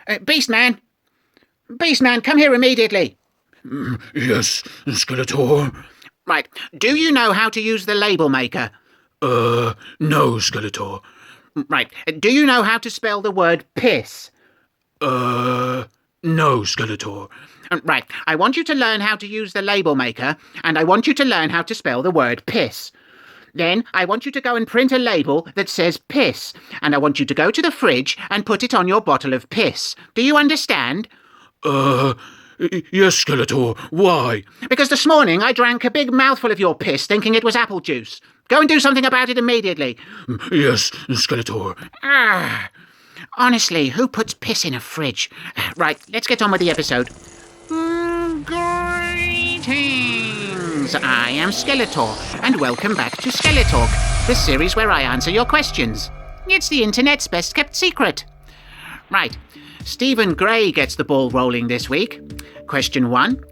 Beastman! Beastman, come here immediately! Yes, Skeletor. Right, do you know how to use the label maker? No, Skeletor. Right, do you know how to spell the word piss? No, Skeletor. Right, I want you to learn how to use the label maker, and I want you to learn how to spell the word piss. Then I want you to go and print a label that says piss, and I want you to go to the fridge and put it on your bottle of piss. Do you understand? Yes, Skeletor. Why? Because this morning I drank a big mouthful of your piss thinking it was apple juice. Go and do something about it immediately. Yes, Skeletor. Honestly, who puts piss in a fridge? Right, let's get on with the episode. Greetings! I am Skeletor, and welcome back to SkeleTalk, the series where I answer your questions. It's the internet's best kept secret. Right, Stephen Gray gets the ball rolling this week. Question 1.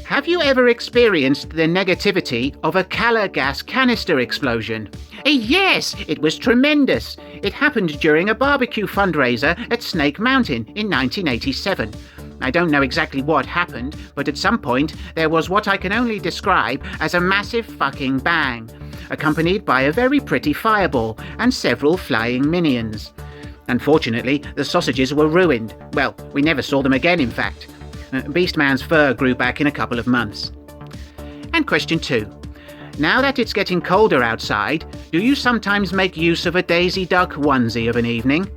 Have you ever experienced the negativity of a Calor gas canister explosion? Yes, it was tremendous. It happened during a barbecue fundraiser at Snake Mountain in 1987. I don't know exactly what happened, but at some point there was what I can only describe as a massive fucking bang, accompanied by a very pretty fireball and several flying minions. Unfortunately, the sausages were ruined. Well, we never saw them again, in fact. Beastman's fur grew back in a couple of months. And question 2. Now that it's getting colder outside, do you sometimes make use of a Daisy Duck onesie of an evening?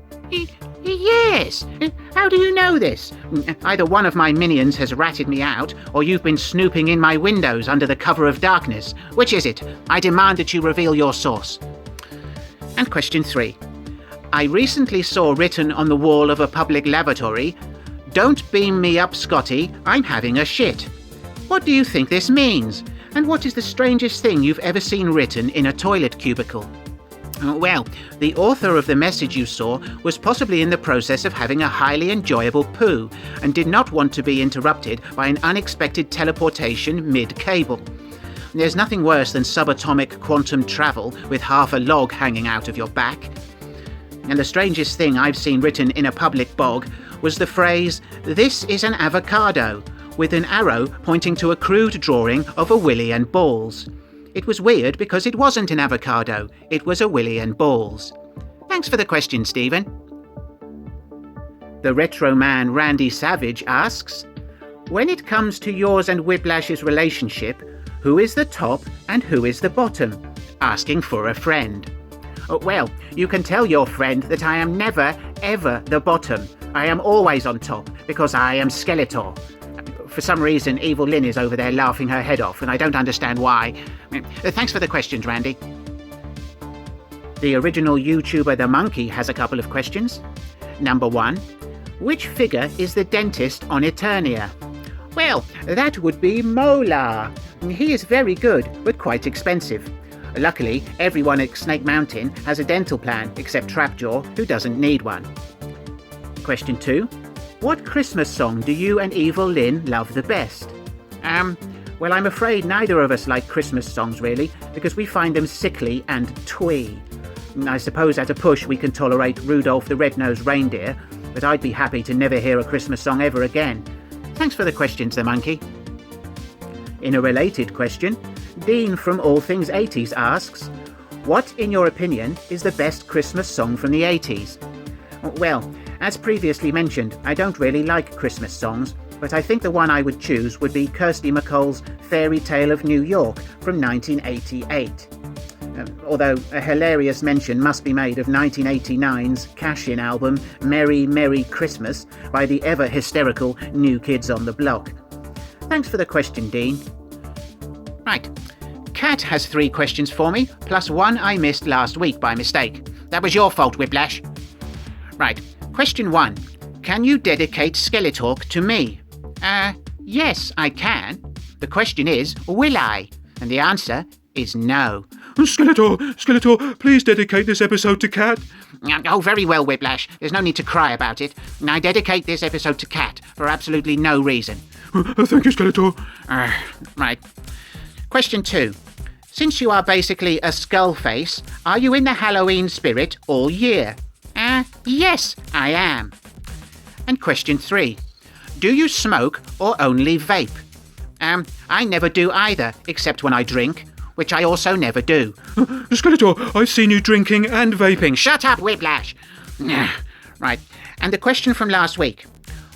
Yes. How do you know this? Either one of my minions has ratted me out, or you've been snooping in my windows under the cover of darkness. Which is it? I demand that you reveal your source. And question 3. I recently saw written on the wall of a public lavatory, "Don't beam me up, Scotty, I'm having a shit." What do you think this means? And what is the strangest thing you've ever seen written in a toilet cubicle? Well, the author of the message you saw was possibly in the process of having a highly enjoyable poo and did not want to be interrupted by an unexpected teleportation mid-cable. There's nothing worse than subatomic quantum travel with half a log hanging out of your back. And the strangest thing I've seen written in a public bog was the phrase, "This is an avocado," with an arrow pointing to a crude drawing of a willy and balls. It was weird because it wasn't an avocado, it was a willy and balls. Thanks for the question, Stephen. The retro man Randy Savage asks, when it comes to yours and Whiplash's relationship, who is the top and who is the bottom? Asking for a friend. Well, you can tell your friend that I am never, ever the bottom. I am always on top, because I am Skeletor. For some reason, Evil Lynn is over there laughing her head off, and I don't understand why. Thanks for the questions, Randy. The original YouTuber The Monkey has a couple of questions. Number 1. Which figure is the dentist on Eternia? Well, that would be Molar. He is very good, but quite expensive. Luckily, everyone at Snake Mountain has a dental plan, except Trapjaw, who doesn't need one. Question 2. What Christmas song do you and Evil Lynn love the best? Well, I'm afraid neither of us like Christmas songs, really, because we find them sickly and twee. I suppose at a push we can tolerate Rudolph the Red-Nosed Reindeer, but I'd be happy to never hear a Christmas song ever again. Thanks for the questions, the monkey. In a related question, Dean from All Things 80s asks, what, in your opinion, is the best Christmas song from the 80s? Well, as previously mentioned, I don't really like Christmas songs, but I think the one I would choose would be Kirsty MacColl's Fairy Tale of New York from 1988. Although a hilarious mention must be made of 1989's cash-in album Merry Merry Christmas by the ever-hysterical New Kids on the Block. Thanks for the question, Dean. Right. Kat has 3 questions for me, plus one I missed last week by mistake. That was your fault, Whiplash. Right. Question 1. Can you dedicate SkeleTalk to me? Yes, I can. The question is, will I? And the answer is no. Skeletor, please dedicate this episode to Kat. Oh, very well, Whiplash. There's no need to cry about it. I dedicate this episode to Kat for absolutely no reason. Thank you, Skeletor. Right. Question 2. Since you are basically a skull face, are you in the Halloween spirit all year? Yes, I am. And question 3. Do you smoke or only vape? I never do either, except when I drink, which I also never do. Skeletor, I've seen you drinking and vaping. Shut up, Whiplash! Right, and the question from last week.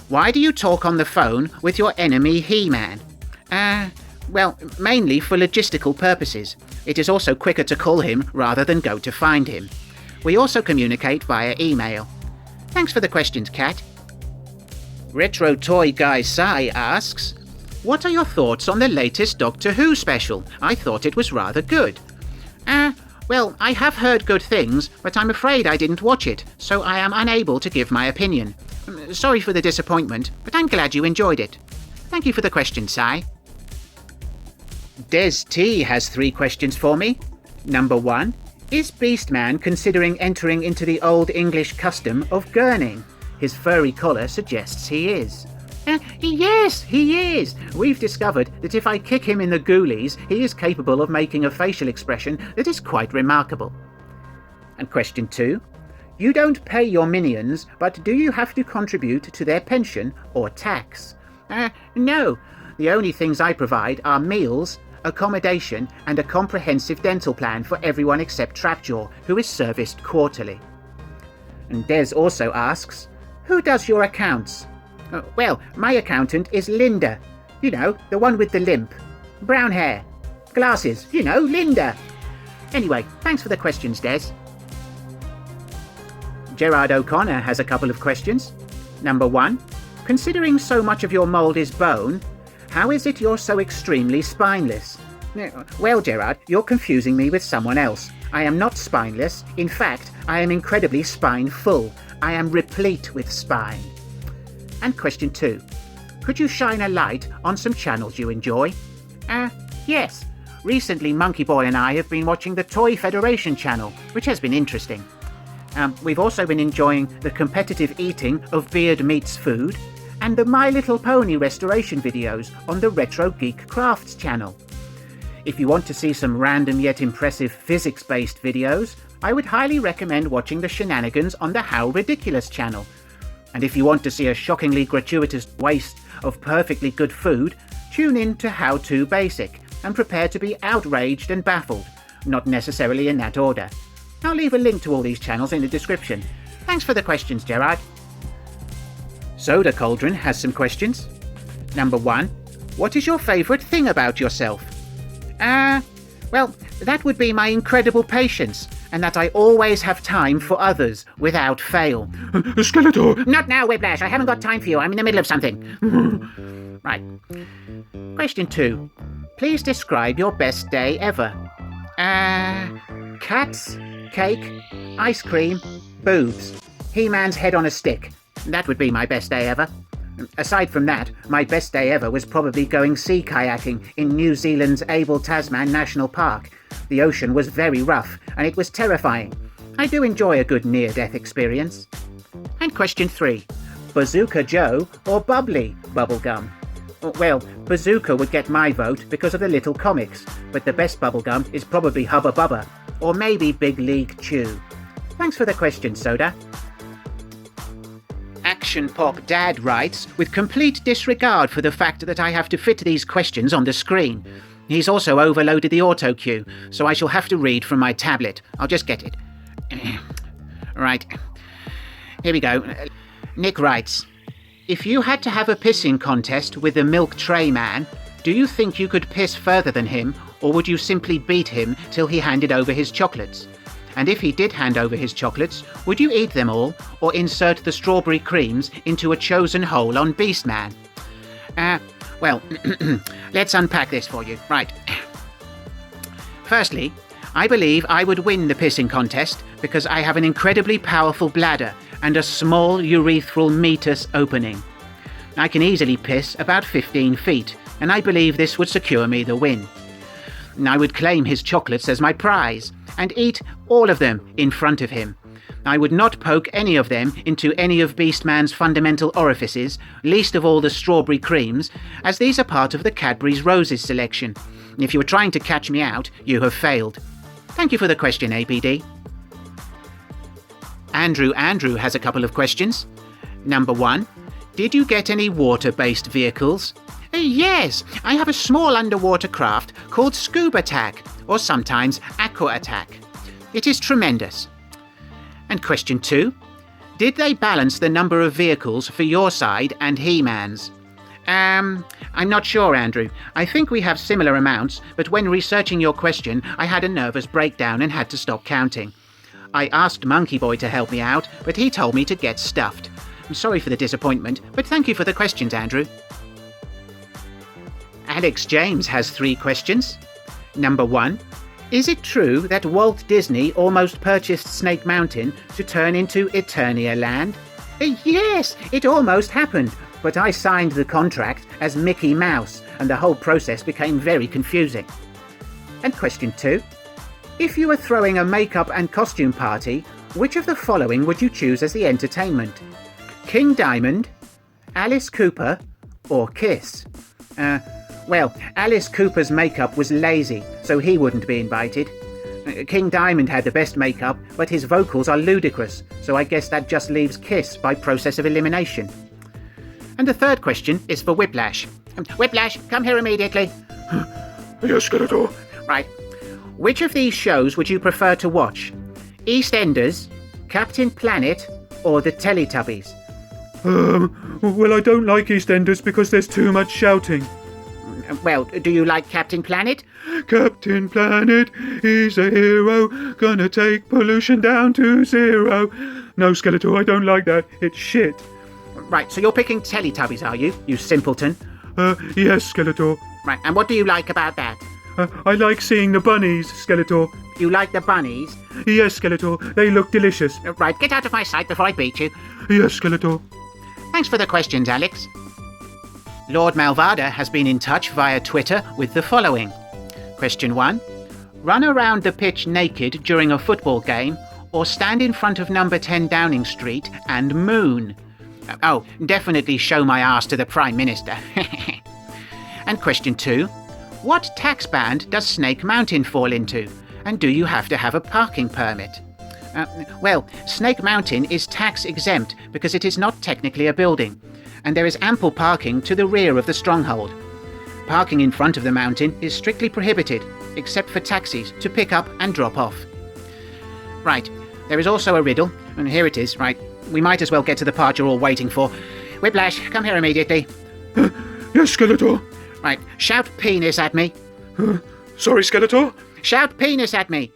Why do you talk on the phone with your enemy He-Man? Well, mainly for logistical purposes. It is also quicker to call him rather than go to find him. We also communicate via email. Thanks for the questions, Kat. RetroToyGuy Sai asks, what are your thoughts on the latest Doctor Who special? I thought it was rather good. Well, I have heard good things, but I'm afraid I didn't watch it, so I am unable to give my opinion. Sorry for the disappointment, but I'm glad you enjoyed it. Thank you for the question, Sai. Des T has 3 questions for me. Number 1. Is Beastman considering entering into the old English custom of gurning? His furry collar suggests he is. Yes, he is. We've discovered that if I kick him in the ghoulies, he is capable of making a facial expression that is quite remarkable. And question 2. You don't pay your minions, but do you have to contribute to their pension or tax? No. The only things I provide are meals, accommodation, and a comprehensive dental plan for everyone except Trapjaw, who is serviced quarterly. And Des also asks, who does your accounts? Well, my accountant is Linda. You know, the one with the limp. Brown hair. Glasses. You know, Linda. Anyway, thanks for the questions, Des. Gerard O'Connor has a couple of questions. Number 1. Considering so much of your mould is bone, how is it you're so extremely spineless? Well, Gerard, you're confusing me with someone else. I am not spineless. In fact, I am incredibly spine-full. I am replete with spine. And question 2. Could you shine a light on some channels you enjoy? Yes. Recently, Monkey Boy and I have been watching the Toy Federation channel, which has been interesting. We've also been enjoying the competitive eating of Beard Meats Food and the My Little Pony restoration videos on the RetroGeek Crafts channel. If you want to see some random yet impressive physics-based videos, I would highly recommend watching the shenanigans on the How Ridiculous channel. And if you want to see a shockingly gratuitous waste of perfectly good food, tune in to How To Basic and prepare to be outraged and baffled, not necessarily in that order. I'll leave a link to all these channels in the description. Thanks for the questions, Gerard. Soda Cauldron has some questions. Number 1. What is your favourite thing about yourself? Well, that would be my incredible patience, and that I always have time for others, without fail. Skeletor! Not now, Whiplash. I haven't got time for you. I'm in the middle of something. Right. Question 2. Please describe your best day ever. Cats, cake, ice cream, boobs, He-Man's head on a stick. That would be my best day ever. Aside from that, my best day ever was probably going sea kayaking in New Zealand's Abel Tasman National Park. The ocean was very rough, and it was terrifying. I do enjoy a good near-death experience. And question 3. Bazooka Joe or Bubbly Bubblegum? Well, Bazooka would get my vote because of the little comics, but the best bubblegum is probably Hubba Bubba, or maybe Big League Chew. Thanks for the question, Soda. Action Pop Dad writes, with complete disregard for the fact that I have to fit these questions on the screen. He's also overloaded the auto cue, so I shall have to read from my tablet. I'll just get it. Right. Here we go. Nick writes, if you had to have a pissing contest with the Milk Tray Man, do you think you could piss further than him, or would you simply beat him till he handed over his chocolates? And if he did hand over his chocolates, would you eat them all, or insert the strawberry creams into a chosen hole on Beastman? Well, let's unpack this for you. Right. Firstly, I believe I would win the pissing contest because I have an incredibly powerful bladder and a small urethral meatus opening. I can easily piss about 15 feet, and I believe this would secure me the win. I would claim his chocolates as my prize, and eat all of them in front of him. I would not poke any of them into any of Beastman's fundamental orifices, least of all the strawberry creams, as these are part of the Cadbury's Roses selection. If you were trying to catch me out, you have failed. Thank you for the question, APD. Andrew has a couple of questions. Number 1. Did you get any water-based vehicles? Yes, I have a small underwater craft called Scuba Attack, or sometimes Aqua Attack. It is tremendous. And question 2. Did they balance the number of vehicles for your side and He-Man's? I'm not sure, Andrew. I think we have similar amounts, but when researching your question, I had a nervous breakdown and had to stop counting. I asked Monkey Boy to help me out, but he told me to get stuffed. I'm sorry for the disappointment, but thank you for the questions, Andrew. Alex James has 3 questions. Number 1. Is it true that Walt Disney almost purchased Snake Mountain to turn into Eternia Land? Yes, it almost happened, but I signed the contract as Mickey Mouse, and the whole process became very confusing. And question 2. If you were throwing a makeup and costume party, which of the following would you choose as the entertainment? King Diamond, Alice Cooper, or Kiss? Well, Alice Cooper's makeup was lazy, so he wouldn't be invited. King Diamond had the best makeup, but his vocals are ludicrous, so I guess that just leaves Kiss by process of elimination. And the third question is for Whiplash. Whiplash, come here immediately. Yes, Skeletor. Right. Which of these shows would you prefer to watch? EastEnders, Captain Planet, or the Teletubbies? Well, I don't like EastEnders because there's too much shouting. Well, do you like Captain Planet? Captain Planet, he's a hero, gonna take pollution down to 0. No, Skeletor, I don't like that. It's shit. Right, so you're picking Teletubbies, are you? You simpleton. Yes, Skeletor. Right, and what do you like about that? I like seeing the bunnies, Skeletor. You like the bunnies? Yes, Skeletor, they look delicious. Right, get out of my sight before I beat you. Yes, Skeletor. Thanks for the questions, Alex. Lord Malvada has been in touch via Twitter with the following. Question 1. Run around the pitch naked during a football game, or stand in front of number 10 Downing Street and moon? Oh, definitely show my ass to the Prime Minister. And question 2. What tax band does Snake Mountain fall into? And do you have to have a parking permit? Well, Snake Mountain is tax exempt because it is not technically a building, and there is ample parking to the rear of the stronghold. Parking in front of the mountain is strictly prohibited, except for taxis to pick up and drop off. Right, there is also a riddle, and here it is, right. We might as well get to the part you're all waiting for. Whiplash, come here immediately. Yes, Skeletor. Right, shout penis at me. Sorry, Skeletor. Shout penis at me.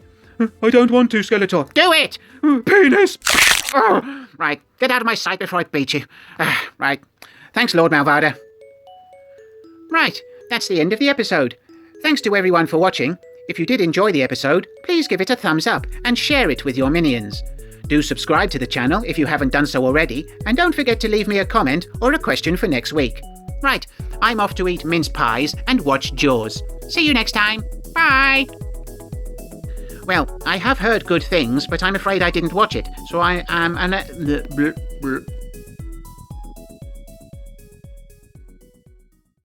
I don't want to, Skeletor. Do it! Penis! Right, get out of my sight before I beat you. Right, thanks, Lord Malvada. Right, that's the end of the episode. Thanks to everyone for watching. If you did enjoy the episode, please give it a thumbs up and share it with your minions. Do subscribe to the channel if you haven't done so already, and don't forget to leave me a comment or a question for next week. Right, I'm off to eat mince pies and watch Jaws. See you next time. Bye! Well, I have heard good things, but I'm afraid I didn't watch it, so I am